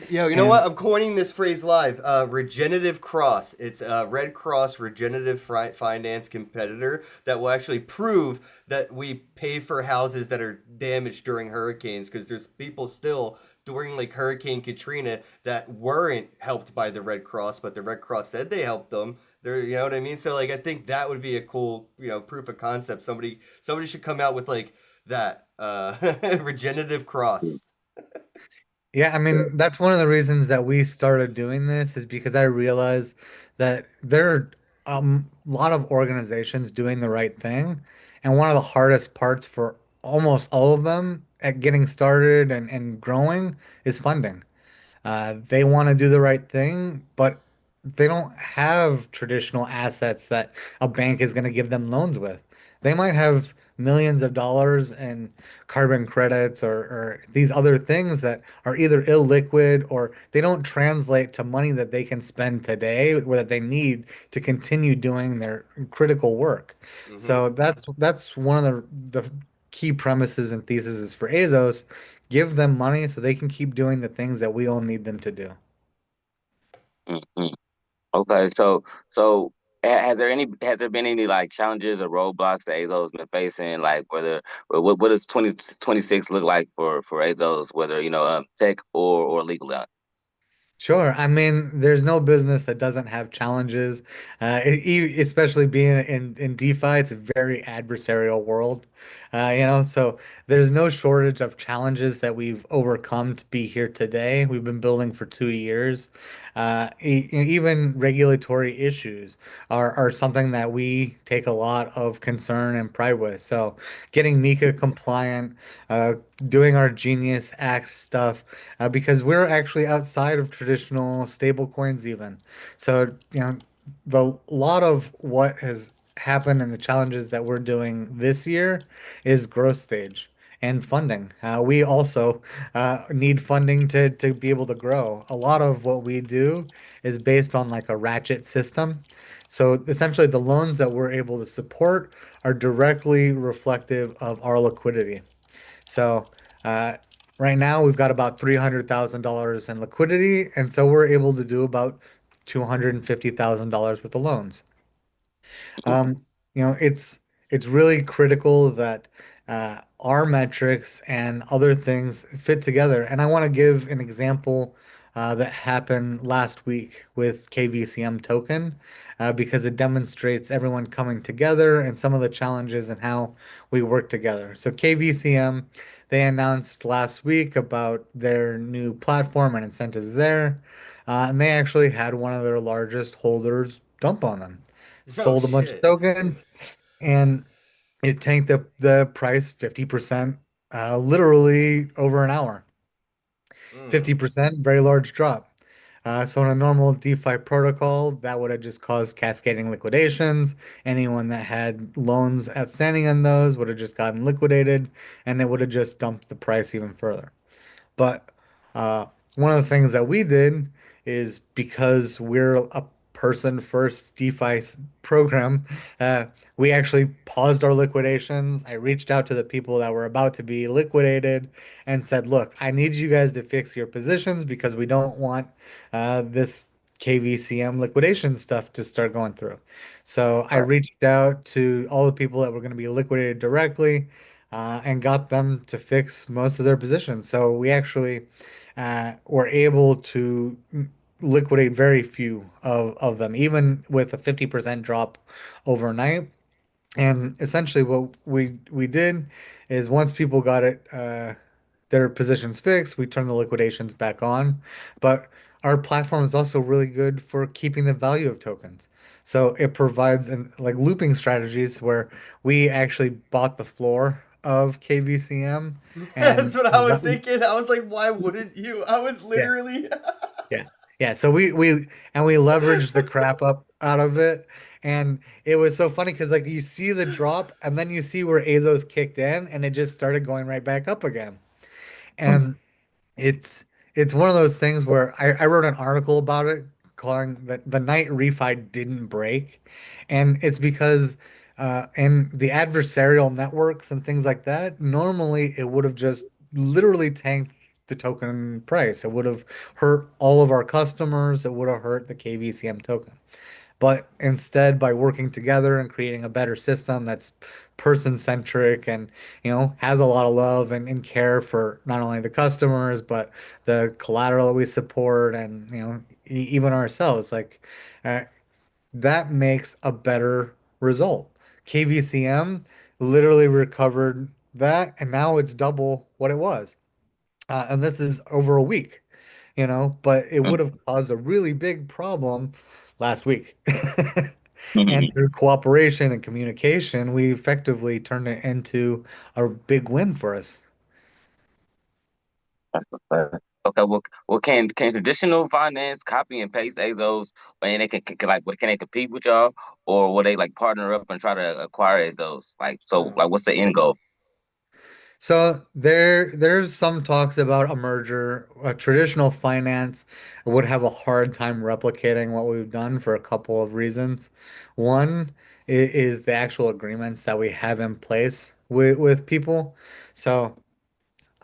S2: Yo, you know
S4: And
S2: what? I'm coining this phrase live. Regenerative Cross. It's a Red Cross regenerative finance competitor that will actually prove that we pay for houses that are damaged during hurricanes, because there's people still during like Hurricane Katrina that weren't helped by the Red Cross, but the Red Cross said they helped them. You know what I mean? So like, I think that would be a cool, proof of concept. Somebody should come out with like that regenerative cross.
S4: yeah, I
S3: Yeah.
S4: mean, that's one of the reasons that we started doing this is because I realized that there are a lot of organizations doing the right thing. And one of the hardest parts for almost all of them at getting started and growing is funding. They want to do the right thing, but they don't have traditional assets that a bank is going to give them loans with. They might have millions of dollars in carbon credits or these other things that are either illiquid or they don't translate to money that they can spend today or that they need to continue doing their critical work.
S2: Hmm.
S4: So that's one of the key premises and theses for Azos. Give them money so they can keep doing the things that we all need them to do.
S3: Mhm. Okay, so has there been any like challenges or roadblocks that Azos been facing? Like whether what does 2026 look like for Azos, whether tech or legal?
S4: Sure. I mean, there's no business that doesn't have challenges. Especially being in DeFi, it's a very adversarial world. So there's no shortage of challenges that we've overcome to be here today. We've been building for 2 years. Even regulatory issues are something that we take a lot of concern and pride with. So getting Mika compliant, doing our Genius Act stuff because we're actually outside of traditional stable coins even. So, the lot of what has happened and the challenges that we're doing this year is growth stage. and funding. We also need funding to be able to grow. A lot of what we do is based on like a ratchet system. So essentially, the loans that we're able to support are directly reflective of our liquidity. So uh, right now we've got about $300,000 in liquidity, and so we're able to do about $250,000 worth of loans. Um, it's really critical that our metrics and other things fit together. And I want to give an example that happened last week with KVCM token because it demonstrates everyone coming together and some of the challenges and how we work together. So KVCM, they announced last week about their new platform and incentives there. And they actually had one of their largest holders dump on them,
S2: Oh
S4: sold a bunch of
S2: shit.
S4: tokens, and it tanked the price 50%, literally over an hour.
S2: Mm.
S4: 50%, very large drop. So in a normal DeFi protocol, that would have just caused cascading liquidations. Anyone that had loans outstanding on those would have just gotten liquidated, and it would have just dumped the price even further. But uh, one of the things that we did is because we're a person first DeFi program, we actually paused our liquidations. I reached out to the people that were about to be liquidated and said, look, I need you guys to fix your positions because we don't want this KVCM liquidation stuff to start going through. So I
S3: Right.
S4: reached out to all the people that were going to be liquidated directly and got them to fix most of their positions. So we actually were able to liquidate very few of them, even with a 50% drop overnight. And essentially, what we did is once people got their positions fixed, we turned the liquidations back on. But our platform is also really good for keeping the value of tokens. So it provides like looping strategies where we actually bought the floor of KVCM
S2: That's
S4: and
S2: what I was thinking. I was like, why wouldn't you? I was
S4: yeah,
S2: literally.
S4: yeah. Yeah, so we leveraged the crap up out of it. And it was so funny because like you see the drop and then you see where Azos kicked in and it just started going right back up again. And it's it's one of those things where I wrote an article about it calling that the night refi didn't break. And it's because in the adversarial networks and things like that, normally it would have just literally tanked the token price. It would have hurt all of our customers. It would have hurt the KVCM token. But instead, by working together and creating a better system that's person centric and has a lot of love and care for not only the customers but the collateral that we support and even ourselves, like uh, that makes a better result. KVCM literally recovered that and now it's double what it was. And this is over a week, but it would have caused a really big problem last week. And through cooperation and communication, we effectively turned it into a big win for us.
S3: Okay, well, can traditional finance copy and paste Azos, and they can like, what can they compete with y'all, or will they like partner up and try to acquire Azos? Like, so, like, what's the end goal?
S4: So there's some talks about a merger. Traditional finance would have a hard time replicating what we've done for a couple of reasons. One is the actual agreements that we have in place with people. So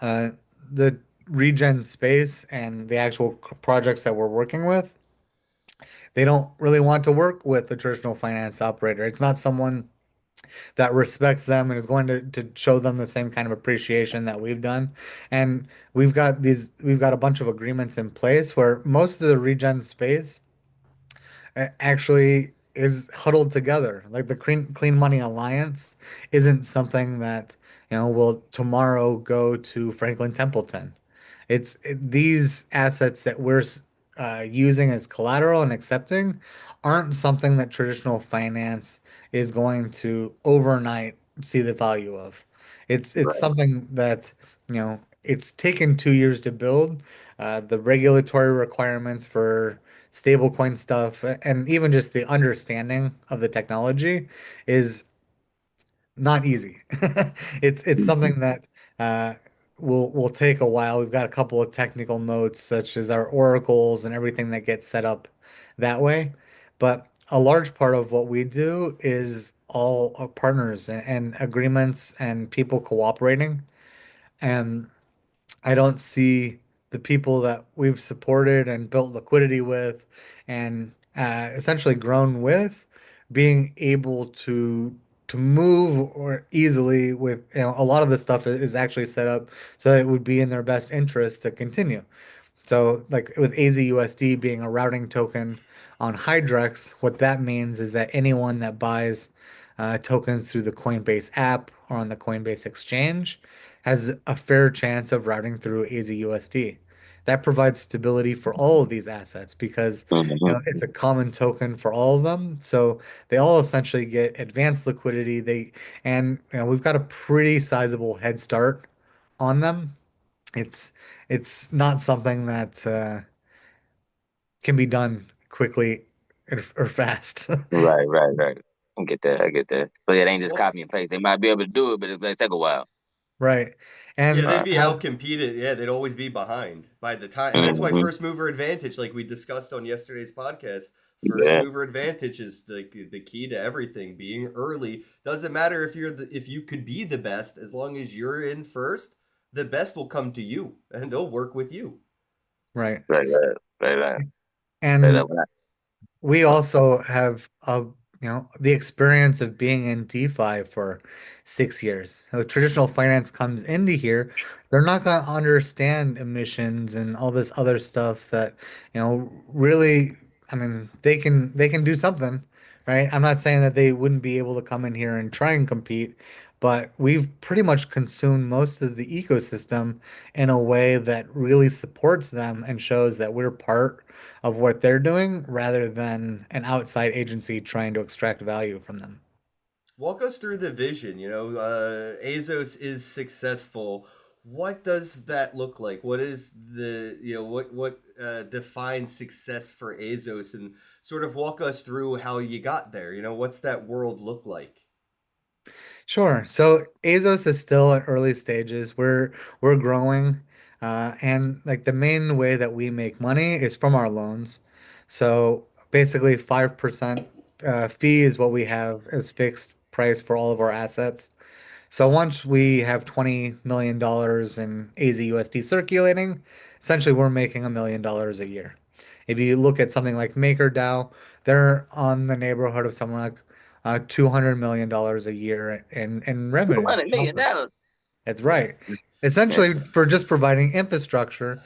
S4: uh, the regen space and the actual projects that we're working with, they don't really want to work with the traditional finance operator. It's not someone that respects them and is going to show them the same kind of appreciation that we've done. And we've got a bunch of agreements in place where most of the regen space actually is huddled together. Like the Clean Money Alliance isn't something that, will tomorrow go to Franklin Templeton. These assets that we're using as collateral and accepting aren't something that traditional finance is going to overnight see the value of. It's
S3: Right.
S4: something that, it's taken 2 years to build. The regulatory requirements for stablecoin stuff and even just the understanding of the technology is not easy. It's something that uh, will take a while. We've got a couple of technical notes, such as our oracles and everything that gets set up that way. But a large part of what we do is all partners and agreements and people cooperating. And I don't see the people that we've supported and built liquidity with and essentially grown with being able to move or easily with, a lot of the stuff is actually set up so that it would be in their best interest to continue. So, like with AZUSD being a routing token on Hydrex, what that means is that anyone that buys tokens through the Coinbase app or on the Coinbase exchange has a fair chance of routing through AZUSD. That provides stability for all of these assets because
S3: Hmm.
S4: it's a common token for all of them. So they all essentially get advanced liquidity. We've got a pretty sizable head start on them. It's not something that can be done quickly or fast.
S3: Right, right, right. I get that. I get that. But it ain't just
S2: Well,
S3: copy and paste. They might be able to do it, but it's gonna take a while.
S4: Right.
S2: yeah,
S4: And
S2: they'd
S3: Right.
S2: be outcompeted. Yeah, they'd always be behind by the time, and that's why
S3: Hmm.
S2: first mover advantage, like we discussed on yesterday's podcast. First
S3: Yeah.
S2: mover advantage is the key to everything. Being early doesn't matter if you could be the best, as long as you're in first, the best will come to you, and they'll work with you.
S4: right.
S3: Right, right, right, right. Right,
S4: And
S3: right.
S4: we also have the experience of being in DeFi for 6 years. So traditional finance comes into here, they're not going to understand emissions and all this other stuff that, really, I mean, they can do something, right? I'm not saying that they wouldn't be able to come in here and try and compete, but we've pretty much consumed most of the ecosystem in a way that really supports them and shows that we're part of what they're doing rather than an outside agency trying to extract value from them.
S2: Walk us through the vision. Azos is successful. What does that look like? What is what defines success for Azos, and sort of walk us through how you got there. What's that world look like?
S4: Sure. So Azos is still at early stages. We're growing, and like the main way that we make money is from our loans. So basically, 5% fee is what we have as fixed price for all of our assets. So once we have $20 million in AZUSD circulating, essentially we're making $1 million a year. If you look at something like MakerDAO, they're on the neighborhood of something like $200 million a year in revenue.
S3: 200 million.
S4: That's right. Essentially, for just providing infrastructure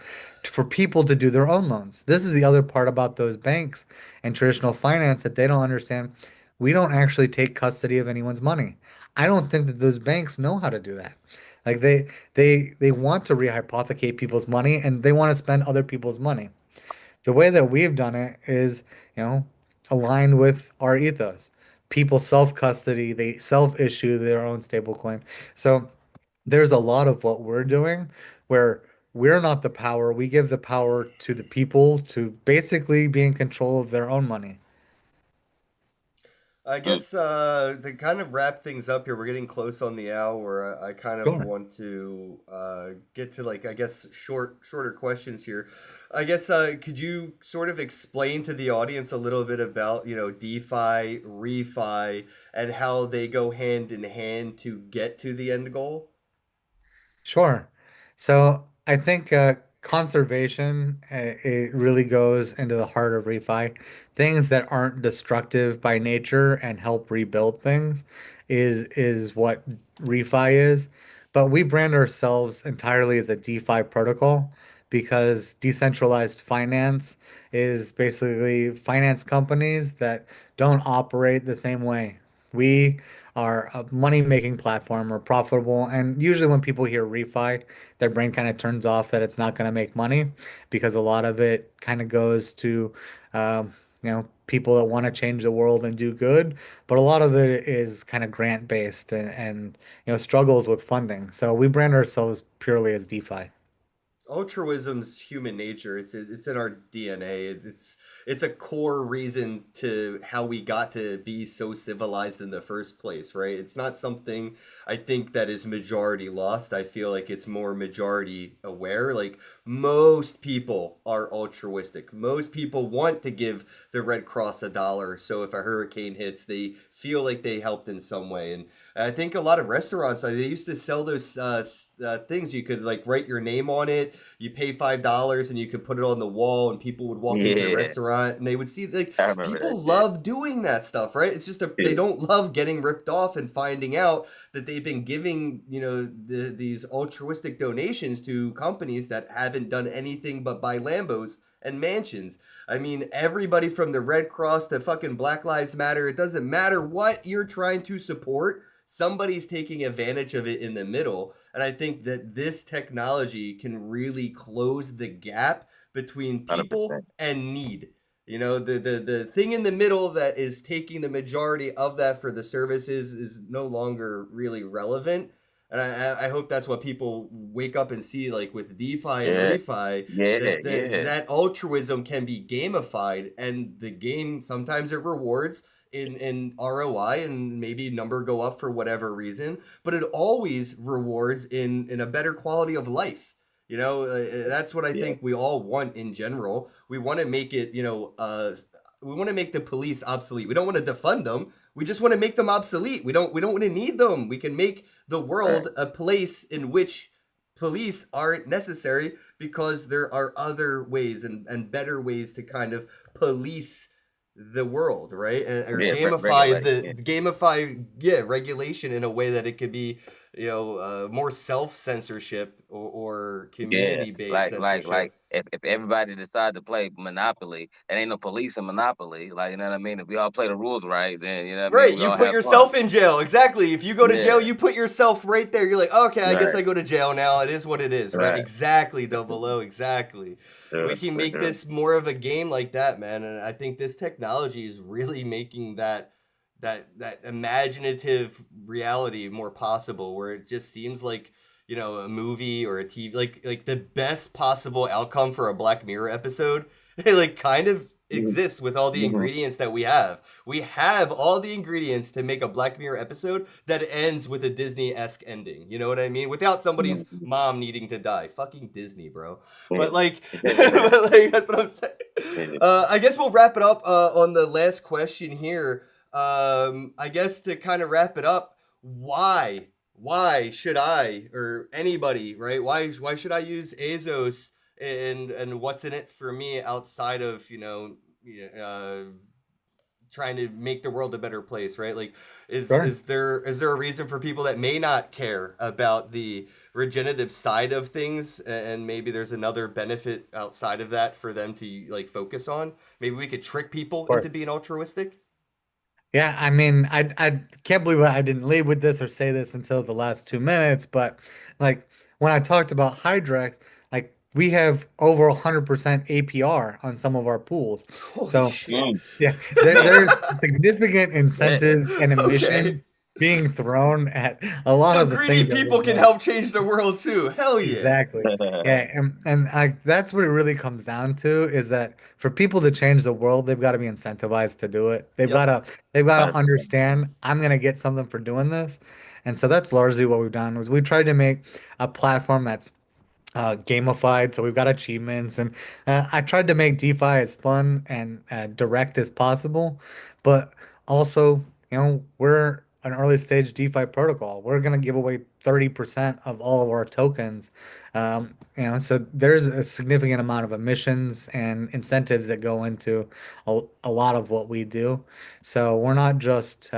S4: for people to do their own loans. This is the other part about those banks and traditional finance that they don't understand. We don't actually take custody of anyone's money. I don't think that those banks know how to do that. Like they want to rehypothecate people's money and they want to spend other people's money. The way that we've done it is, aligned with our ethos. People self-custody, they self-issue their own stablecoin. So there's a lot of what we're doing where we're not the power. We give the power to the people to basically be in control of their own money.
S2: I
S3: Mm.
S2: guess to kind of wrap things up here, we're getting close on the hour. I kind of
S4: Sure.
S2: want to get to like I guess shorter questions here. I guess could you sort of explain to the audience a little bit about DeFi, refi, and how they go hand in hand to get to the end goal?
S4: Sure. So I think conservation, it really goes into the heart of refi. Things that aren't destructive by nature and help rebuild things is what refi is. But we brand ourselves entirely as a DeFi protocol because decentralized finance is basically finance companies that don't operate the same way. We are a money-making platform. We're profitable, and usually when people hear refi, their brain kind of turns off that it's not going to make money because a lot of it kind of goes to, people that want to change the world and do good, but a lot of it is kind of grant-based and struggles with funding. So we brand ourselves purely as DeFi.
S2: altruism's human nature. It's in our DNA. It's a core reason to how we got to be so civilized in the first place, right? It's not something I think that is majority lost. I feel like it's more majority aware. Like most people are altruistic. Most people want to give the Red Cross a dollar. So if a hurricane hits, they feel like they helped in some way. And I think a lot of restaurants, they used to sell those things you could like write your name on it. You pay $5 and you could put it on the wall, and people would walk into the
S3: Yeah,
S2: restaurant and they would see like
S3: I remember that
S2: people
S3: shit.
S2: love doing that stuff, right? It's just they
S3: Yeah,
S2: don't love getting ripped off and finding out that they've been giving these altruistic donations to companies that haven't done anything but buy Lambos and mansions. I mean, everybody from the Red Cross to fucking Black Lives Matter, it doesn't matter what you're trying to support, somebody's taking advantage of it in the middle. And I think that this technology can really close the gap between people
S3: 100%.
S2: and need. The thing in the middle that is taking the majority of that for the services is no longer really relevant. And I hope that's what people wake up and see, like with DeFi and
S3: Yeah,
S2: refi,
S3: yeah,
S2: that
S3: yeah,
S2: that altruism can be gamified, and the game sometimes it rewards in ROI and maybe number go up for whatever reason, but it always rewards in a better quality of life. That's what I
S3: yeah.
S2: think we all want in general. We want to make it, we want to make the police obsolete. We don't want to defund them. We just want to make them obsolete. We don't want to need them. We can make the
S3: Right.
S2: world a place in which police aren't necessary because there are other ways and better ways to kind of police the world, right? Or
S3: Yeah,
S2: gamify
S3: regulation.
S2: the
S3: Yeah,
S2: gamify, yeah, regulation in a way that it could be, more self censorship or
S3: yeah.
S2: community based
S3: Like,
S2: censorship.
S3: if everybody decide to play Monopoly, it ain't no police in Monopoly. Like, you know what I mean? If we all play the rules right, then you know what I mean.
S2: Right,
S3: We
S2: you
S3: all
S2: put
S3: have fun.
S2: yourself in jail. Exactly. If you go to jail,
S3: Yeah,
S2: you put yourself right there. You're like, okay, I guess
S3: right,
S2: I go to jail now. It is what it is, right?
S3: right.
S2: Exactly, Double O. Exactly. We
S3: Sure,
S2: can
S3: for
S2: make
S3: sure.
S2: this more of a game like that, man. And I think this technology is really making that imaginative reality more possible, where it just seems like a movie or a TV, like the best possible outcome for a Black Mirror episode. It like kind of
S3: Mhm,
S2: exists with all the
S3: mhm,
S2: ingredients that we have. We have all the ingredients to make a Black Mirror episode that ends with a Disney-esque ending. You know what I mean? Without somebody's
S3: mhm.
S2: mom needing to die. Fucking Disney, bro.
S3: Yeah.
S2: But like, but like that's what I'm saying.
S3: Yeah.
S2: I guess we'll wrap it up on the last question here. I guess to kind of wrap it up, why should I or anybody, right? Why should I use Azos, and what's in it for me outside of yeah, trying to make the world a better place, right? Like, is
S4: Sure.
S2: is there is there a reason for people that may not care about the regenerative side of things, and maybe there's another benefit outside of that for them to like focus on? Maybe we could trick people
S4: Of
S2: into
S4: course.
S2: being altruistic.
S4: Yeah, I mean, I can't believe I didn't lead with this or say this until the last 2 minutes, but like when I talked about Hydrex, like we have over 100% APR on some of our pools.
S2: Holy
S4: So
S2: shit.
S3: Mm,
S4: yeah, there's significant
S3: yeah.
S4: incentives and
S2: Okay.
S4: emissions being thrown at a lot
S2: So
S4: of the
S2: greedy
S4: things that we're
S2: people can
S4: doing.
S2: help change the world too. Hell yeah.
S4: Exactly. Yeah, and that's what it really comes down to is that for people to change the world, they've got to be incentivized to do it.
S2: Yep.
S4: They've got to
S3: 100%.
S4: understand I'm gonna get something for doing this. And so that's largely what we've done was we tried to make a platform that's gamified. So we've got achievements, and I tried to make DeFi as fun and direct as possible, but also, we're an early stage DeFi protocol. We're going to give away 30% of all of our tokens. So there's a significant amount of emissions and incentives that go into a lot of what we do. So we're not just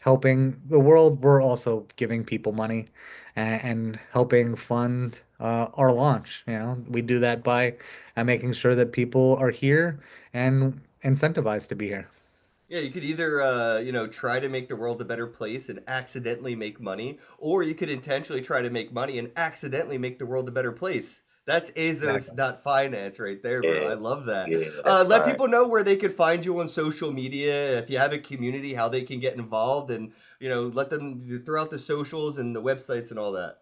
S4: helping the world, we're also giving people money and helping fund our launch. We do that by making sure that people are here and incentivized to be here.
S2: Yeah, you could either try to make the world a better place and accidentally make money, or you could intentionally try to make money and accidentally make the world a better place. That's
S4: Exactly.
S2: Azos.Finance right there, bro.
S3: Yeah,
S2: I love that.
S3: yeah, that's
S2: Let
S3: fine.
S2: people know where they could find you on social media. If you have a community, how they can get involved, and let them throw out the socials and the websites and all that.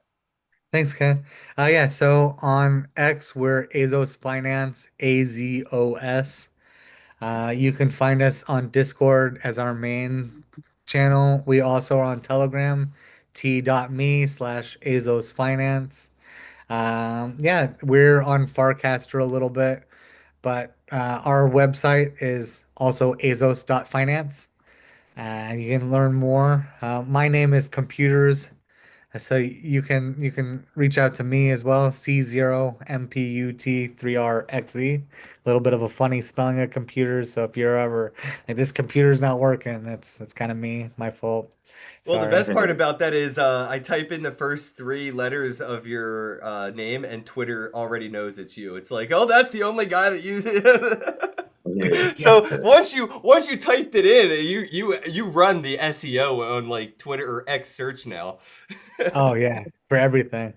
S4: Thanks, Ken. Yeah, so on X, we're Azos.Finance, Azos. You can find us on Discord as our main channel. We also are on Telegram, t.me/Azos.Finance. Yeah, we're on Farcaster a little bit, but our website is also Azos.Finance. You can learn more. My name is Computers. So you can reach out to me as well, C0MPUT3RXZ. A little bit of a funny spelling of computers. So if you're ever like this computer's not working, that's kind of me, my fault.
S2: Well, the
S4: Sorry.
S2: best part about that is I type in the first three letters of your name, and Twitter already knows it's you. It's like, oh, that's the only guy that uses it.
S3: Yeah.
S2: So once you typed it in, you run the SEO on like Twitter or X search now.
S4: Oh yeah, for everything.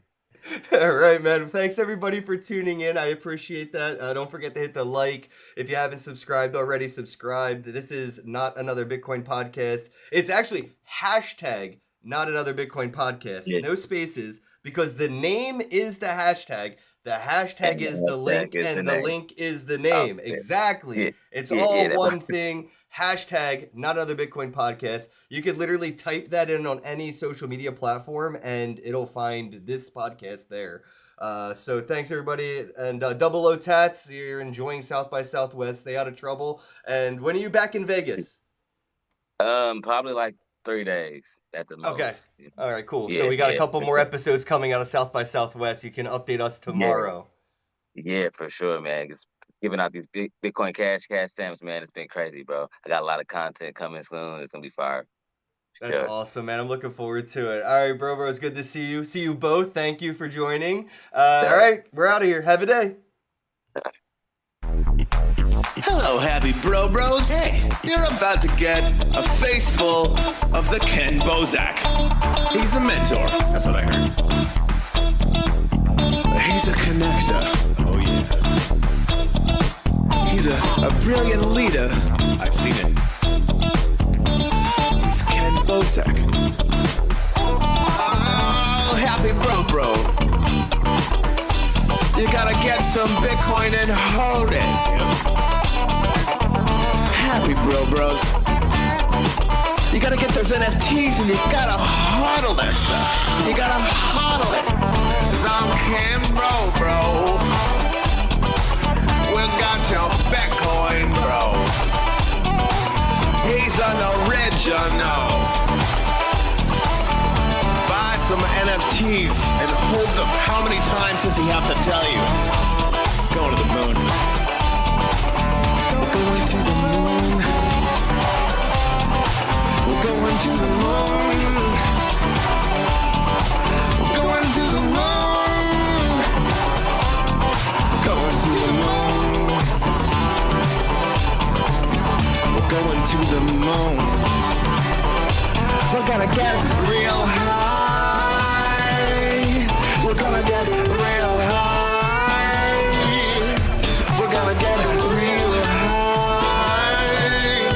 S2: All right, man. Thanks everybody for tuning in. I appreciate that. Don't forget to hit the like. If you haven't subscribed already, subscribe. This is Not Another Bitcoin Podcast. It's actually hashtag Not Another Bitcoin Podcast.
S3: Yeah.
S2: No spaces, because the name is the hashtag. The hashtag
S3: And the
S2: is the
S3: hashtag
S2: link,
S3: is the
S2: and the
S3: name.
S2: link is the name.
S3: Okay.
S2: Exactly.
S3: Yeah.
S2: It's
S3: Yeah,
S2: all
S3: yeah, that's
S2: one
S3: right.
S2: thing. Hashtag Not Another Bitcoin Podcast. You could literally type that in on any social media platform, and it'll find this podcast there. So thanks everybody, and Double O Tats. You're enjoying South by Southwest. Stay out of trouble. And when are you back in Vegas?
S3: Probably like 3 days at the most.
S2: Okay. All right, cool.
S3: Yeah,
S2: So we got a
S3: yeah,
S2: couple
S3: for
S2: more
S3: sure.
S2: episodes coming out of South by Southwest. You can update us tomorrow.
S3: Yeah, for sure, man. Just giving out these Bitcoin cash stamps, man. It's been crazy, bro. I got a lot of content coming soon. It's gonna be fire.
S2: That's
S3: Yeah.
S2: awesome, man. I'm looking forward to it. All right, bro, it's good to see you. See you both. Thank you for joining. All right, we're out of here. Have a day.
S1: Hello, happy bros. Hey, you're about to get a face full of the Ken Bozak. He's a mentor. That's what I heard. He's a connector. Oh, yeah. He's a brilliant leader. I've seen it. He's Ken Bozak. Oh, happy bro. You gotta get some Bitcoin and hold it. Happy bros. You gotta get those NFTs and you gotta hodl that stuff. You gotta hodl it. 'Cause I'm Ken bro. We got your Bitcoin, bro. He's an original. Buy some NFTs and hold them. How many times does he have to tell you? Going to the moon. We're going to the moon. We're going to the moon. We're going to the moon. Going to the moon. We're going to the moon. We're gonna get real high. We're gonna get real high. We're gonna get real high.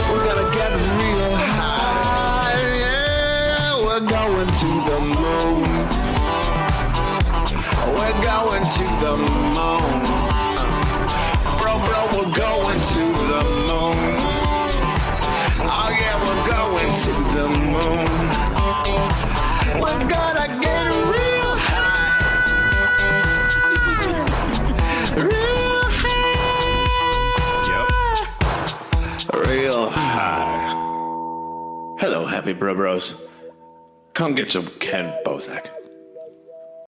S1: We're gonna get real high. Yeah, we're going to the moon. We're going to the moon. Bro, we're going to the moon. Oh yeah, we're going to the moon. We're gonna get real high. Real high. Yep. Real high. Hello, happy bros. Come get some Ken Bozak.